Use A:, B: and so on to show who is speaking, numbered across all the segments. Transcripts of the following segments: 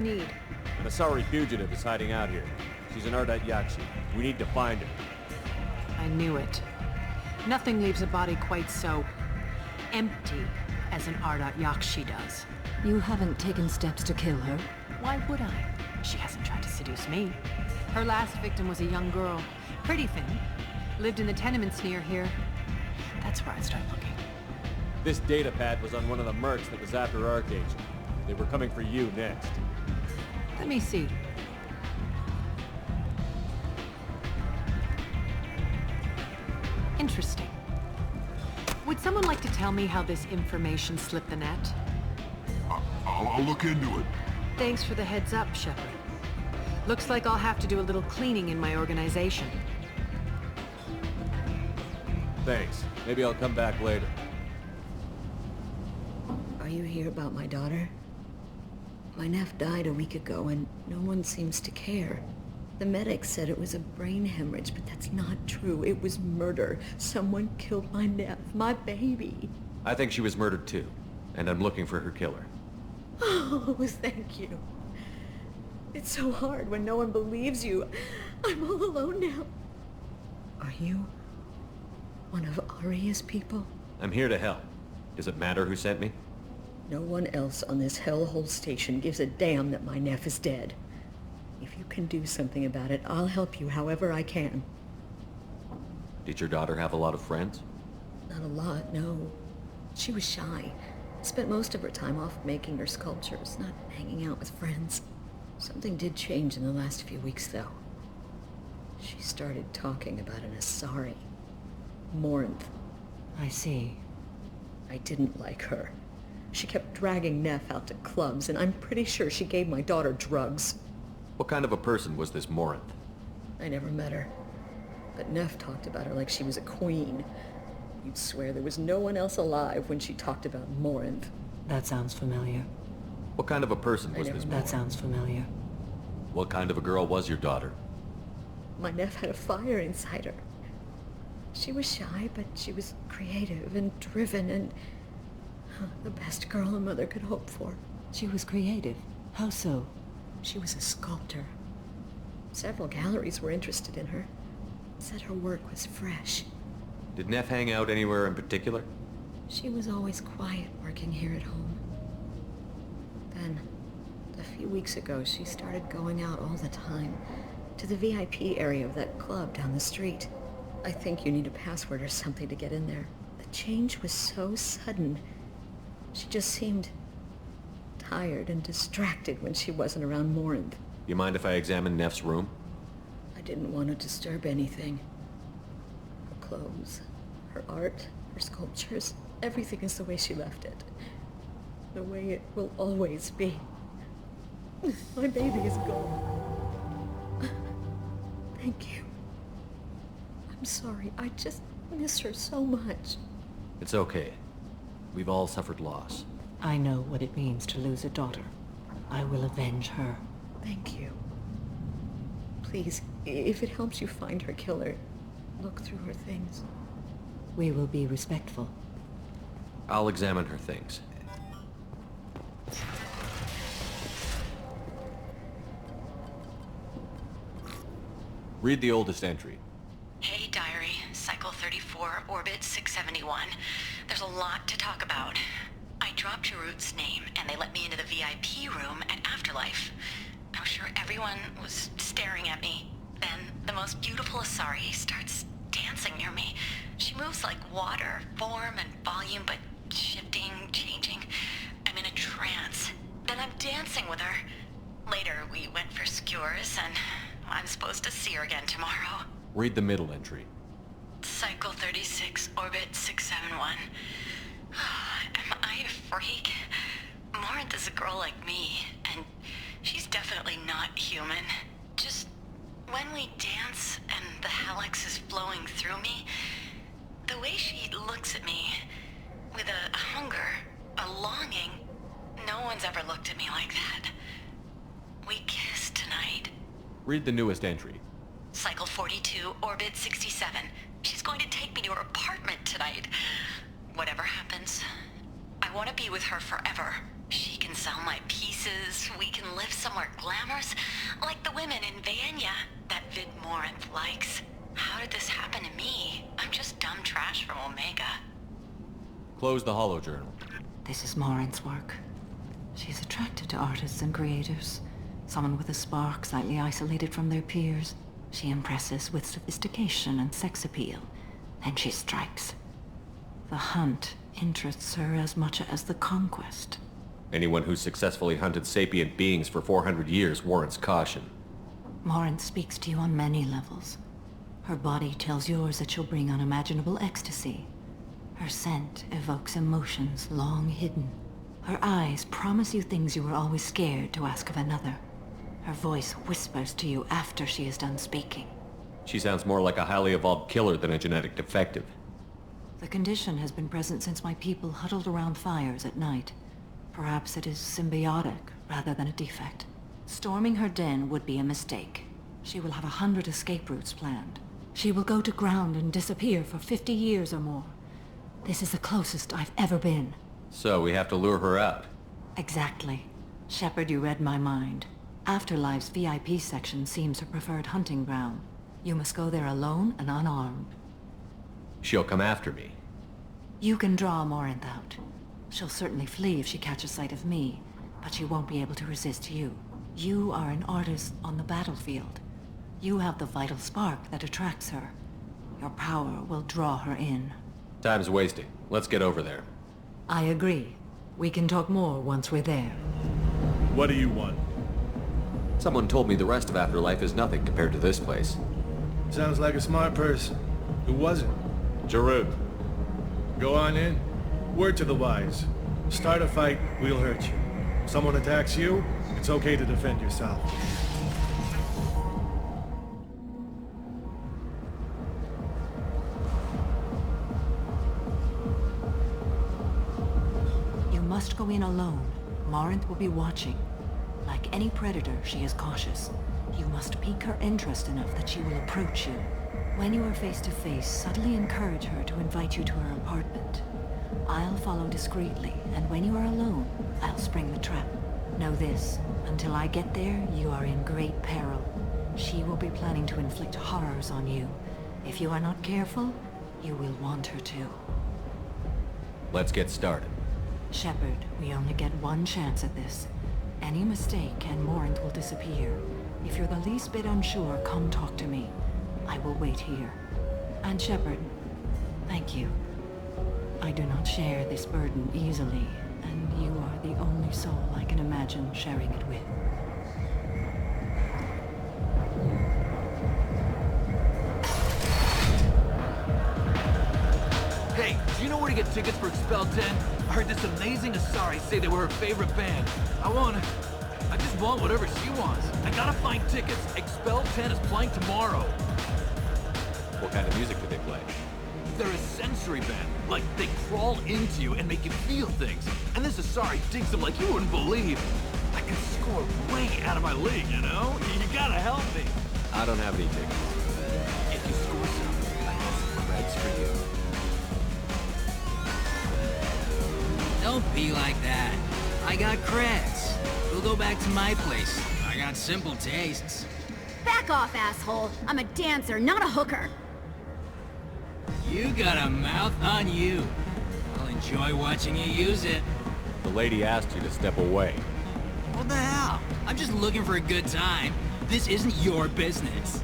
A: you need?
B: An Asari fugitive is hiding out here. She's an Ardat Yakshi. We need to find her.
A: I knew it. Nothing leaves a body quite so empty as an Ardat Yakshi does.
C: You haven't taken steps to kill her?
A: Why would I? She hasn't tried to seduce me. Her last victim was a young girl. Pretty thin. Lived in the tenements near here. That's where I'd start looking.
B: This data pad was on one of the mercs that was after Archangel. They were coming for you next.
A: Let me see. Interesting. Would someone like to tell me how this information slipped the net?
D: I'll look into it.
A: Thanks for the heads up, Shepard. Looks like I'll have to do a little cleaning in my organization.
B: Thanks. Maybe I'll come back later.
C: Are you here about my daughter? My nephew died a week ago and no one seems to care. The medic said it was a brain hemorrhage, but that's not true. It was murder. Someone killed my nephew, my baby.
E: I think she was murdered too, and I'm looking for her killer.
C: Oh, thank you. It's so hard when no one believes you. I'm all alone now. Are you one of Aria's people?
E: I'm here to help. Does it matter who sent me?
C: No one else on this hellhole station gives a damn that my nephew is dead. If you can do something about it, I'll help you however I can.
E: Did your daughter have a lot of friends?
C: Not a lot, no. She was shy. Spent most of her time off making her sculptures, not hanging out with friends. Something did change in the last few weeks, though. She started talking about an Asari. Morinth.
A: I see.
C: I didn't like her. She kept dragging Neff out to clubs, and I'm pretty sure she gave my daughter drugs.
E: What kind of a person was this Morinth?
C: I never met her. But Neff talked about her like she was a queen. You'd swear there was no one else alive when she talked about Morinth.
A: That sounds familiar.
E: What kind of a person was this Morinth?
A: That sounds familiar.
E: What kind of a girl was your daughter?
C: My Neff had a fire inside her. She was shy, but she was creative and driven and the best girl a mother could hope for.
A: She was creative. How so?
C: She was a sculptor. Several galleries were interested in her. Said her work was fresh.
E: Did Neff hang out anywhere in particular?
C: She was always quiet working here at home. Then, a few weeks ago, she started going out all the time to the VIP area of that club down the street. I think you need a password or something to get in there. The change was so sudden. She just seemed tired and distracted when she wasn't around Morinth.
E: You mind if I examine Neff's room?
C: I didn't want to disturb anything. Her clothes, her art, her sculptures, everything is the way she left it. The way it will always be. My baby is gone. Thank you. I'm sorry, I just miss her so much.
E: It's okay. We've all suffered loss.
A: I know what it means to lose a daughter. I will avenge her.
C: Thank you. Please, if it helps you find her killer, look through her things.
A: We will be respectful.
E: I'll examine her things. Read the oldest entry.
F: Hey, Diary. Cycle 34, Orbit 671. There's a lot to talk about. I dropped Jarut's name, and they let me into the VIP room at Afterlife. I was sure everyone was staring at me. Then, the most beautiful Asari starts dancing near me. She moves like water, form and volume, but shifting, changing. I'm in a trance. Then I'm dancing with her. Later, we went for skewers, and I'm supposed to see her again tomorrow.
E: Read the middle entry.
F: Cycle 36, Orbit 671. Am I a freak? Morinth is a girl like me, and she's definitely not human. Just when we dance and the helix is flowing through me, the way she looks at me, with a hunger, a longing, no one's ever looked at me like that. We kissed tonight.
E: Read the newest entry.
F: Cycle 42, Orbit 67. She's going to take me to her apartment tonight. Whatever happens, I want to be with her forever. She can sell my pieces. We can live somewhere glamorous, like the women in Vanya that Vid Morinth likes. How did this happen to me? I'm just dumb trash from Omega.
E: Close the holojournal.
A: This is Morinth's work. She's attracted to artists and creators. Someone with a spark, slightly isolated from their peers. She impresses with sophistication and sex appeal. Then she strikes. The hunt interests her as much as the conquest.
E: Anyone who's successfully hunted sapient beings for 400 years warrants caution.
A: Morinth speaks to you on many levels. Her body tells yours that she'll bring unimaginable ecstasy. Her scent evokes emotions long hidden. Her eyes promise you things you were always scared to ask of another. Her voice whispers to you after she is done speaking.
E: She sounds more like a highly evolved killer than a genetic defective.
A: The condition has been present since my people huddled around fires at night. Perhaps it is symbiotic rather than a defect. Storming her den would be a mistake. She will have 100 escape routes planned. She will go to ground and disappear for 50 years or more. This is the closest I've ever been.
E: So we have to lure her out.
A: Exactly. Shepard, you read my mind. Afterlife's VIP section seems her preferred hunting ground. You must go there alone and unarmed.
E: She'll come after me.
A: You can draw Morinth out. She'll certainly flee if she catches sight of me, but she won't be able to resist you. You are an artist on the battlefield. You have the vital spark that attracts her. Your power will draw her in.
E: Time's wasting. Let's get over there.
A: I agree. We can talk more once we're there.
G: What do you want?
E: Someone told me the rest of Afterlife is nothing compared to this place.
G: Sounds like a smart person. Who was it?
B: Jarud.
G: Go on in. Word to the wise. Start a fight, we'll hurt you. Someone attacks you, it's okay to defend yourself.
A: You must go in alone. Morinth will be watching. Like any predator, she is cautious. You must pique her interest enough that she will approach you. When you are face to face, subtly encourage her to invite you to her apartment. I'll follow discreetly, and when you are alone, I'll spring the trap. Know this, until I get there, you are in great peril. She will be planning to inflict horrors on you. If you are not careful, you will want her to.
E: Let's get started.
A: Shepard, we only get one chance at this. Any mistake and Morinth will disappear. If you're the least bit unsure, come talk to me. I will wait here. And Shepard, thank you. I do not share this burden easily, and you are the only soul I can imagine sharing it with.
H: Hey, do you know where to get tickets for Expel 10? I heard this amazing Asari say they were her favorite band. I just want whatever she wants. I gotta find tickets. Expel 10 is playing tomorrow.
E: What kind of music do they play?
H: They're a sensory band. Like, they crawl into you and make you feel things. And this Asari digs them like you wouldn't believe. I can score way out of my league, you know? You gotta help me.
E: I don't have any tickets.
H: If you score some, I have some creds for you.
I: Don't be like that. I got creds. We'll go back to my place. I got simple tastes.
J: Back off, asshole. I'm a dancer, not a hooker.
I: You got a mouth on you. I'll enjoy watching you use it.
E: The lady asked you to step away.
I: What the hell? I'm just looking for a good time. This isn't your business.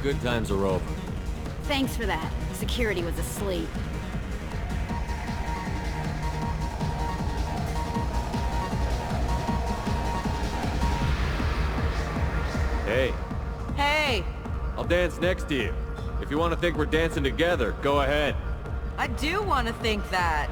E: Good times are over.
J: Thanks for that. Security was asleep.
B: Hey,
A: Hey!
B: I'll dance next to you. If you want to think we're dancing together, go ahead.
A: I do want to think that.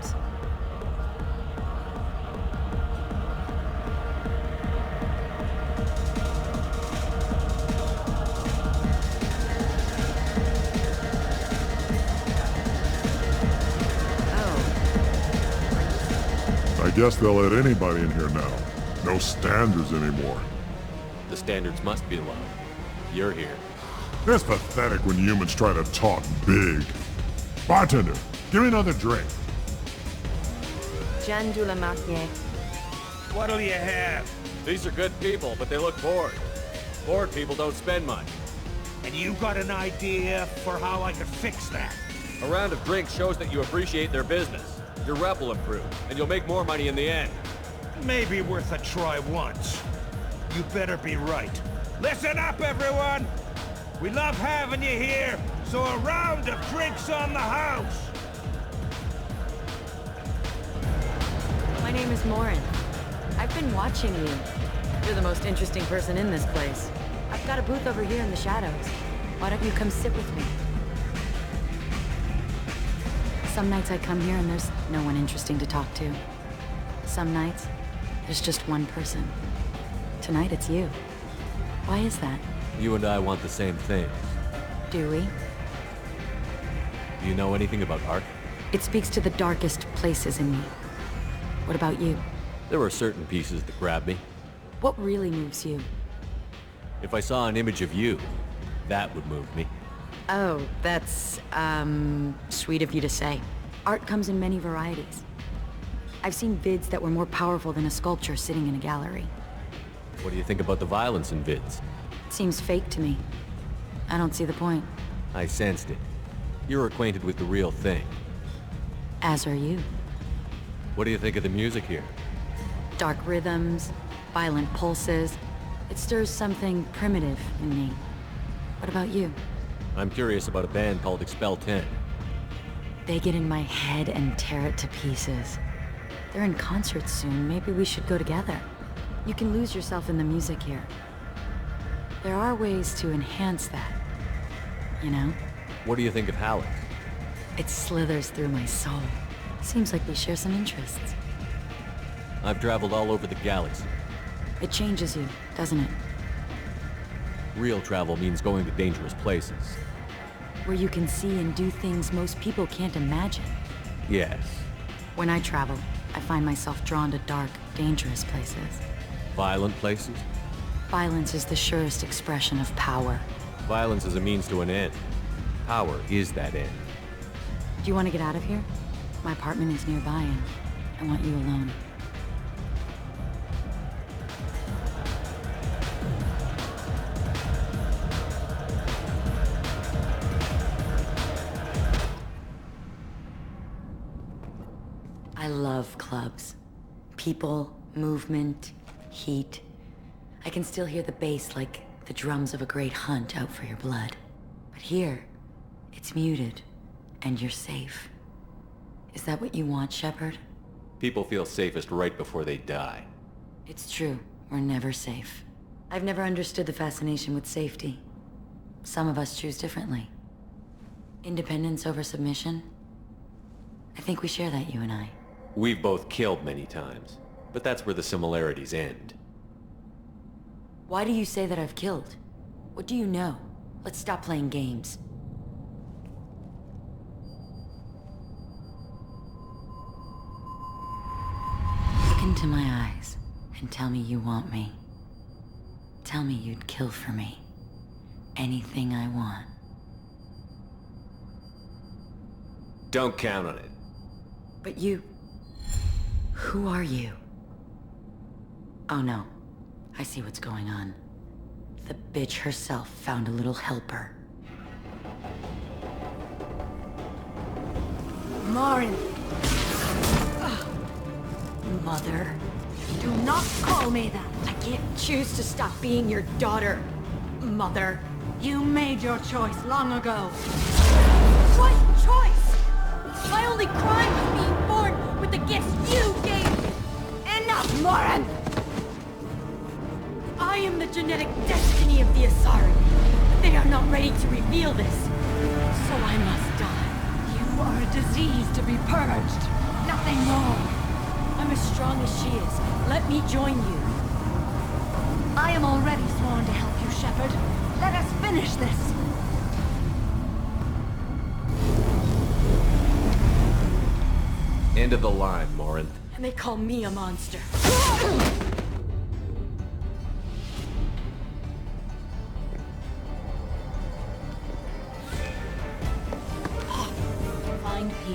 D: I guess they'll let anybody in here now. No standards anymore.
E: The standards must be low. You're here.
D: It's pathetic when humans try to talk big. Bartender, give me another drink.
K: Jandula Marnier.
G: What'll you have?
B: These are good people, but they look bored. Bored people don't spend much.
G: And you got an idea for how I could fix that?
B: A round of drinks shows that you appreciate their business. Your rep will improve, and you'll make more money in the end.
G: Maybe worth a try once. You better be right. Listen up, everyone! We love having you here, so a round of drinks on the house!
K: My name is Morin. I've been watching you. You're the most interesting person in this place. I've got a booth over here in the shadows. Why don't you come sit with me? Some nights I come here and there's no one interesting to talk to. Some nights, there's just one person. Tonight it's you. Why is that?
B: You and I want the same thing.
K: Do we?
B: Do you know anything about art?
K: It speaks to the darkest places in me. What about you?
B: There are certain pieces that grab me.
K: What really moves you?
B: If I saw an image of you, that would move me.
K: Oh, that's, sweet of you to say. Art comes in many varieties. I've seen vids that were more powerful than a sculpture sitting in a gallery.
B: What do you think about the violence in vids?
K: It seems fake to me. I don't see the point.
B: I sensed it. You're acquainted with the real thing.
K: As are you.
B: What do you think of the music here?
K: Dark rhythms, violent pulses. It stirs something primitive in me. What about you?
B: I'm curious about a band called Expel 10.
K: They get in my head and tear it to pieces. They're in concert soon. Maybe we should go together. You can lose yourself in the music here. There are ways to enhance that, you know?
B: What do you think of Halleck?
K: It slithers through my soul. Seems like we share some interests.
B: I've traveled all over the galaxy.
K: It changes you, doesn't it?
B: Real travel means going to dangerous places.
K: Where you can see and do things most people can't imagine.
B: Yes.
K: When I travel, I find myself drawn to dark, dangerous places.
B: Violent places?
K: Violence is the surest expression of power.
B: Violence is a means to an end. Power is that end.
K: Do you want to get out of here? My apartment is nearby and I want you alone. I love clubs. People, movement, heat. I can still hear the bass like the drums of a great hunt out for your blood. But here, it's muted, and you're safe. Is that what you want, Shepard?
E: People feel safest right before they die.
K: It's true. We're never safe. I've never understood the fascination with safety. Some of us choose differently. Independence over submission? I think we share that, you and I.
E: We've both killed many times, but that's where the similarities end.
K: Why do you say that I've killed? What do you know? Let's stop playing games. Look into my eyes and tell me you want me. Tell me you'd kill for me. Anything I want.
E: Don't count on it.
K: But you... Who are you? Oh no. I see what's going on. The bitch herself found a little helper. Morin! Mother. Do not call me that! I can't choose to stop being your daughter, Mother. You made your choice long ago. What choice? My only crime was being born with the gifts you gave me! Enough, Morin! I am the genetic destiny of the Asari. They are not ready to reveal this. So I must die. You are a disease to be purged. Nothing more. I'm as strong as she is. Let me join you. I am already sworn to help you, Shepard. Let us finish this.
E: End of the line, Morin.
K: And they call me a monster.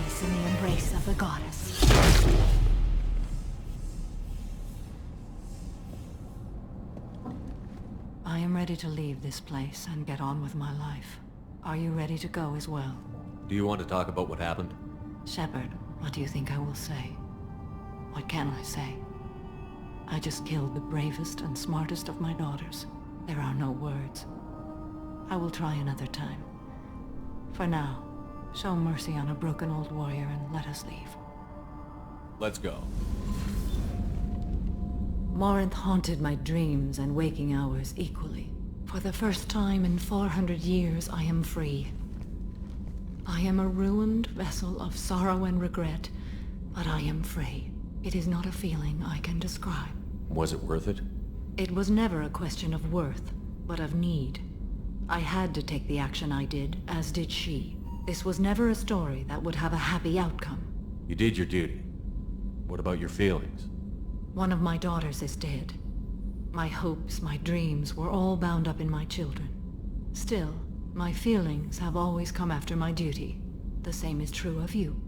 A: peace in the embrace of the goddess. I am ready to leave this place and get on with my life. Are you ready to go as well?
E: Do you want to talk about what happened?
A: Shepard, what do you think I will say? What can I say? I just killed the bravest and smartest of my daughters. There are no words. I will try another time. For now, show mercy on a broken old warrior and let us leave.
E: Let's go.
A: Morinth haunted my dreams and waking hours equally. For the first time in 400 years, I am free. I am a ruined vessel of sorrow and regret, but I am free. It is not a feeling I can describe.
E: Was it worth it?
A: It was never a question of worth, but of need. I had to take the action I did, as did she. This was never a story that would have a happy outcome.
E: You did your duty. What about your feelings?
A: One of my daughters is dead. My hopes, my dreams were all bound up in my children. Still, my feelings have always come after my duty. The same is true of you.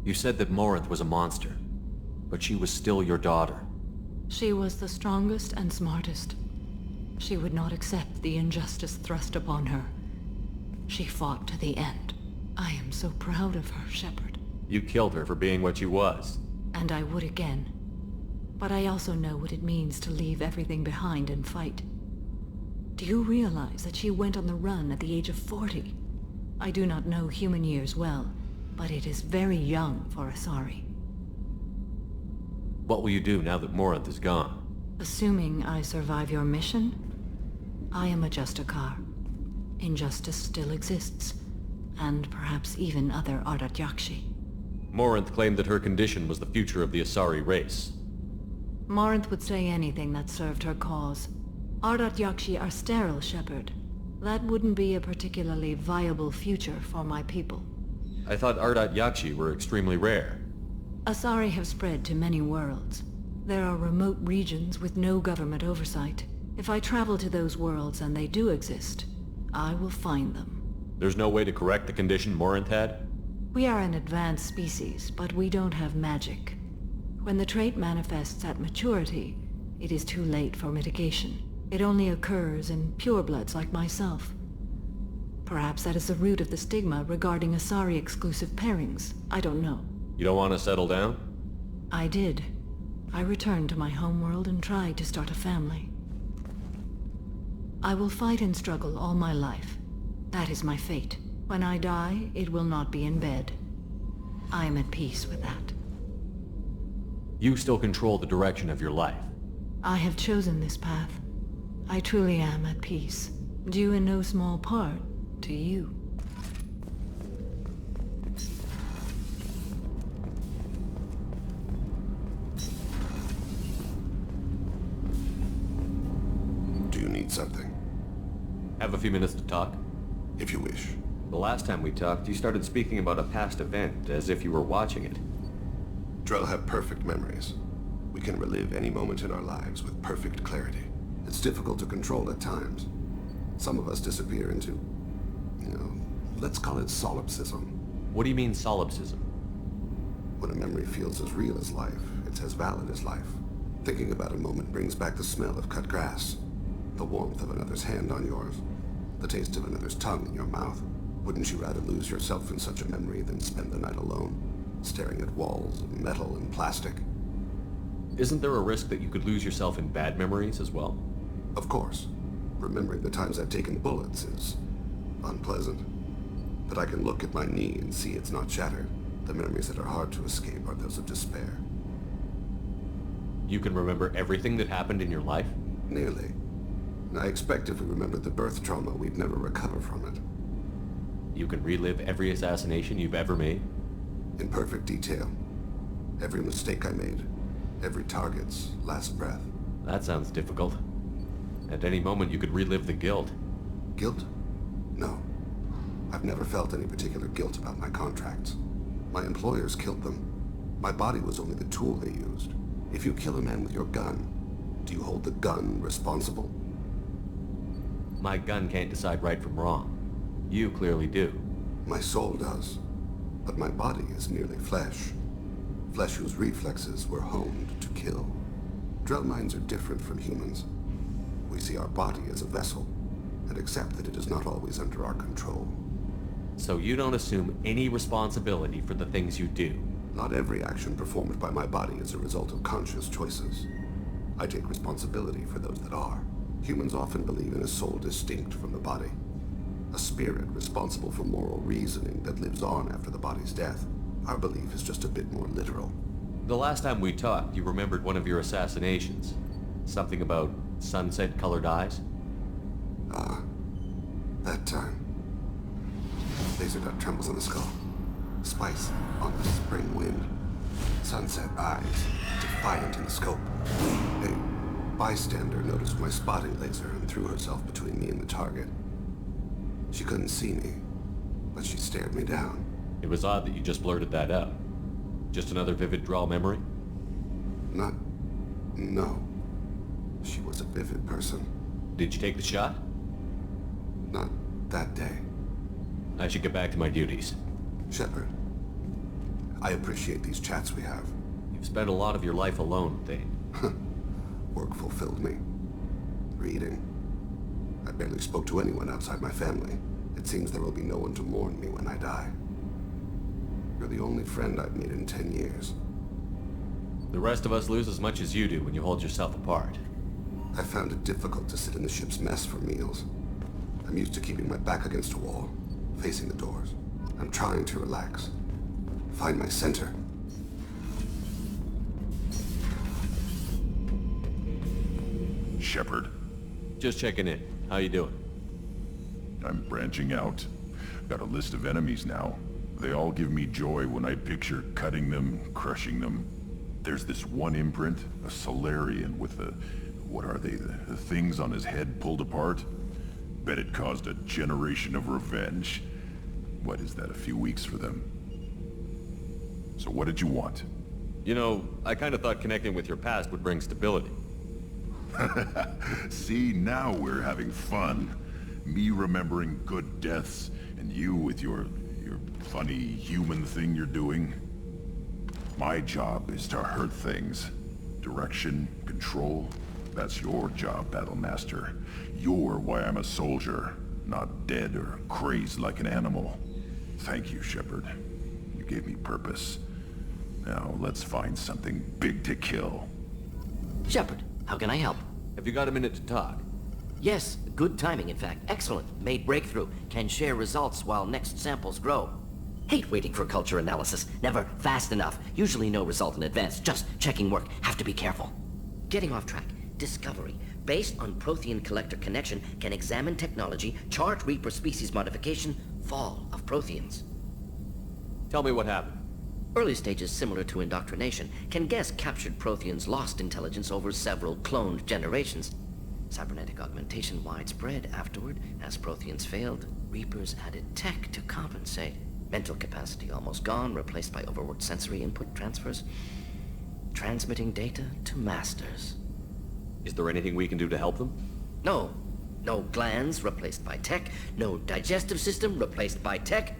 E: You said that Morinth was a monster, but she was still your daughter.
A: She was the strongest and smartest. She would not accept the injustice thrust upon her. She fought to the end. I am so proud of her, Shepard.
E: You killed her for being what she was.
A: And I would again. But I also know what it means to leave everything behind and fight. Do you realize that she went on the run at the age of 40? I do not know human years well, but it is very young for Asari.
E: What will you do now that Morinth is gone?
A: Assuming I survive your mission, I am a Justicar. Injustice still exists, and perhaps even other Ardat Yakshi.
E: Morinth claimed that her condition was the future of the Asari race.
A: Morinth would say anything that served her cause. Ardat Yakshi are sterile, Shepard. That wouldn't be a particularly viable future for my people.
E: I thought Ardat Yakshi were extremely rare.
A: Asari have spread to many worlds. There are remote regions with no government oversight. If I travel to those worlds and they do exist, I will find them.
E: There's no way to correct the condition Morinth had?
A: We are an advanced species, but we don't have magic. When the trait manifests at maturity, it is too late for mitigation. It only occurs in purebloods like myself. Perhaps that is the root of the stigma regarding Asari-exclusive pairings. I don't know.
E: You don't want to settle down?
A: I did. I returned to my homeworld and tried to start a family. I will fight and struggle all my life. That is my fate. When I die, it will not be in bed. I am at peace with that.
E: You still control the direction of your life.
A: I have chosen this path. I truly am at peace, due in no small part to you.
L: Do you need something?
E: Have a few minutes to talk?
L: If you wish.
E: The last time we talked, you started speaking about a past event, as if you were watching it.
L: Drell have perfect memories. We can relive any moment in our lives with perfect clarity. It's difficult to control at times. Some of us disappear into, let's call it solipsism.
E: What do you mean solipsism?
L: When a memory feels as real as life, it's as valid as life. Thinking about a moment brings back the smell of cut grass, the warmth of another's hand on yours, the taste of another's tongue in your mouth. Wouldn't you rather lose yourself in such a memory than spend the night alone, staring at walls of metal and plastic?
E: Isn't there a risk that you could lose yourself in bad memories as well?
L: Of course. Remembering the times I've taken bullets is unpleasant. But I can look at my knee and see it's not shattered. The memories that are hard to escape are those of despair.
E: You can remember everything that happened in your life?
L: Nearly. I expect if we remember the birth trauma, we'd never recover from it.
E: You can relive every assassination you've ever made?
L: In perfect detail. Every mistake I made. Every target's last breath.
E: That sounds difficult. At any moment you could relive the guilt.
L: Guilt? No. I've never felt any particular guilt about my contracts. My employers killed them. My body was only the tool they used. If you kill a man with your gun, do you hold the gun responsible?
E: My gun can't decide right from wrong. You clearly do.
L: My soul does. But my body is merely flesh. Flesh whose reflexes were honed to kill. Drell minds are different from humans. We see our body as a vessel, and accept that it is not always under our control.
E: So you don't assume any responsibility for the things you do?
L: Not every action performed by my body is a result of conscious choices. I take responsibility for those that are. Humans often believe in a soul distinct from the body. A spirit responsible for moral reasoning that lives on after the body's death. Our belief is just a bit more literal.
E: The last time we talked, you remembered one of your assassinations. Something about sunset-colored eyes?
L: Ah, that time. Laser dot trembles on the skull. Spice on the spring wind. Sunset eyes, defiant in the scope. A bystander noticed my spotting laser and threw herself between me and the target. She couldn't see me, but she stared me down.
E: It was odd that you just blurted that out. Just another vivid draw memory?
L: No. She was a vivid person.
E: Did you take the shot?
L: Not that day.
E: I should get back to my duties.
L: Shepard, I appreciate these chats we have.
E: You've spent a lot of your life alone, Thane.
L: Work fulfilled me. Reading. I barely spoke to anyone outside my family. It seems there will be no one to mourn me when I die. You're the only friend I've made in 10 years.
E: The rest of us lose as much as you do when you hold yourself apart.
L: I found it difficult to sit in the ship's mess for meals. I'm used to keeping my back against a wall, facing the doors. I'm trying to relax. Find my center.
D: Shepard.
E: Just checking in. How you doing?
D: I'm branching out. Got a list of enemies now. They all give me joy when I picture cutting them, crushing them. There's this one imprint, a Solarian with the... what are they? The things on his head pulled apart? Bet it caused a generation of revenge. What is that, a few weeks for them? So what did you want?
E: You know, I kind of thought connecting with your past would bring stability.
D: See, now we're having fun. Me remembering good deaths, and you with your funny human thing you're doing. My job is to hurt things. Direction, control, that's your job, Battlemaster. You're why I'm a soldier, not dead or crazed like an animal. Thank you, Shepard. You gave me purpose. Now, let's find something big to kill.
M: Shepard, how can I help?
E: Have you got a minute to talk?
M: Yes, good timing, in fact. Excellent. Made breakthrough. Can share results while next samples grow. Hate waiting for culture analysis. Never fast enough. Usually no result in advance. Just checking work. Have to be careful. Getting off track. Discovery. Based on Prothean collector connection, can examine technology, chart Reaper species modification, fall of Protheans.
E: Tell me what happened.
M: Early stages similar to indoctrination. Can guess captured Protheans lost intelligence over several cloned generations. Cybernetic augmentation widespread afterward. As Protheans failed, Reapers added tech to compensate. Mental capacity almost gone, replaced by overworked sensory input transfers. Transmitting data to masters.
E: Is there anything we can do to help them?
M: No. No glands replaced by tech. No digestive system replaced by tech.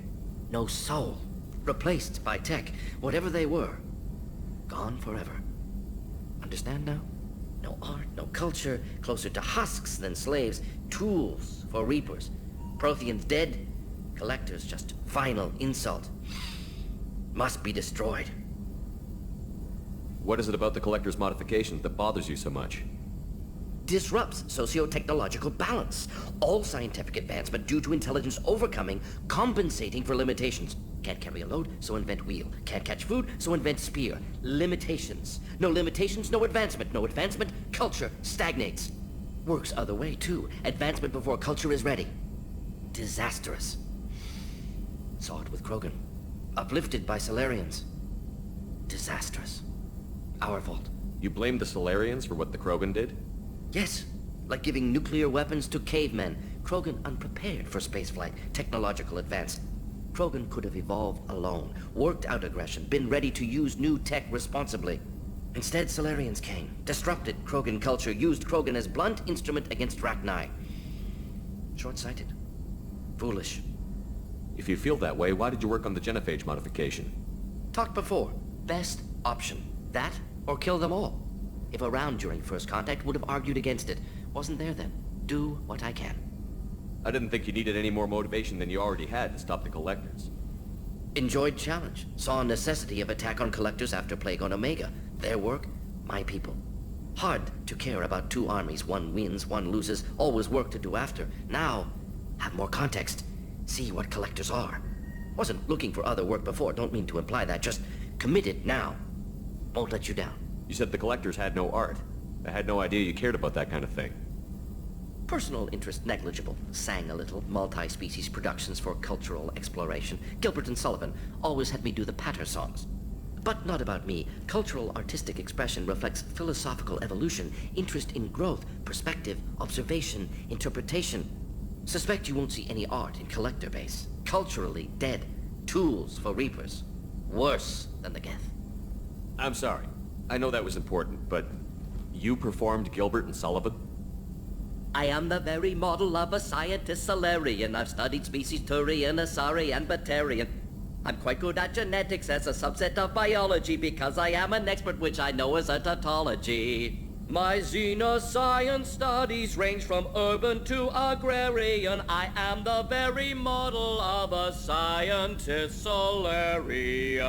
M: No soul replaced by tech. Whatever they were, gone forever. Understand now? No art, no culture, closer to husks than slaves. Tools for Reapers. Protheans dead. Collectors just final insult. Must be destroyed.
E: What is it about the Collector's modifications that bothers you so much?
M: Disrupts socio-technological balance. All scientific advancement due to intelligence overcoming, compensating for limitations. Can't carry a load, so invent wheel. Can't catch food, so invent spear. Limitations. No limitations, no advancement. No advancement, culture stagnates. Works other way, too. Advancement before culture is ready. Disastrous. Saw it with Krogan. Uplifted by Solarians. Disastrous. Our fault.
E: You blame the Solarians for what the Krogan did?
M: Yes. Like giving nuclear weapons to cavemen. Krogan unprepared for spaceflight. Technological advance. Krogan could have evolved alone. Worked out aggression. Been ready to use new tech responsibly. Instead, Solarians came. Disrupted Krogan culture. Used Krogan as blunt instrument against Rachni. Short-sighted. Foolish.
E: If you feel that way, why did you work on the genophage modification?
M: Talked before. Best option. That, or kill them all. If around during first contact, would have argued against it. Wasn't there then. Do what I can.
E: I didn't think you needed any more motivation than you already had to stop the Collectors.
M: Enjoyed challenge. Saw necessity of attack on Collectors after Plague on Omega. Their work, my people. Hard to care about two armies. One wins, one loses. Always work to do after. Now, have more context. See what Collectors are. Wasn't looking for other work before. Don't mean to imply that. Just committed now. Won't let you down.
E: You said the Collectors had no art. I had no idea you cared about that kind of thing.
M: Personal interest negligible. Sang a little. Multi-species productions for cultural exploration. Gilbert and Sullivan always had me do the patter songs. But not about me. Cultural artistic expression reflects philosophical evolution, interest in growth, perspective, observation, interpretation. Suspect you won't see any art in Collector base. Culturally dead. Tools for Reapers. Worse than the Geth.
E: I'm sorry. I know that was important, but you performed Gilbert and Sullivan?
M: I am the very model of a scientist Solarian. I've studied species Turian, Asari, and Batarian. I'm quite good at genetics as a subset of biology because I am an expert, which I know is a tautology. My xenoscience studies range from urban to agrarian. I am the very model of a scientist Solarian.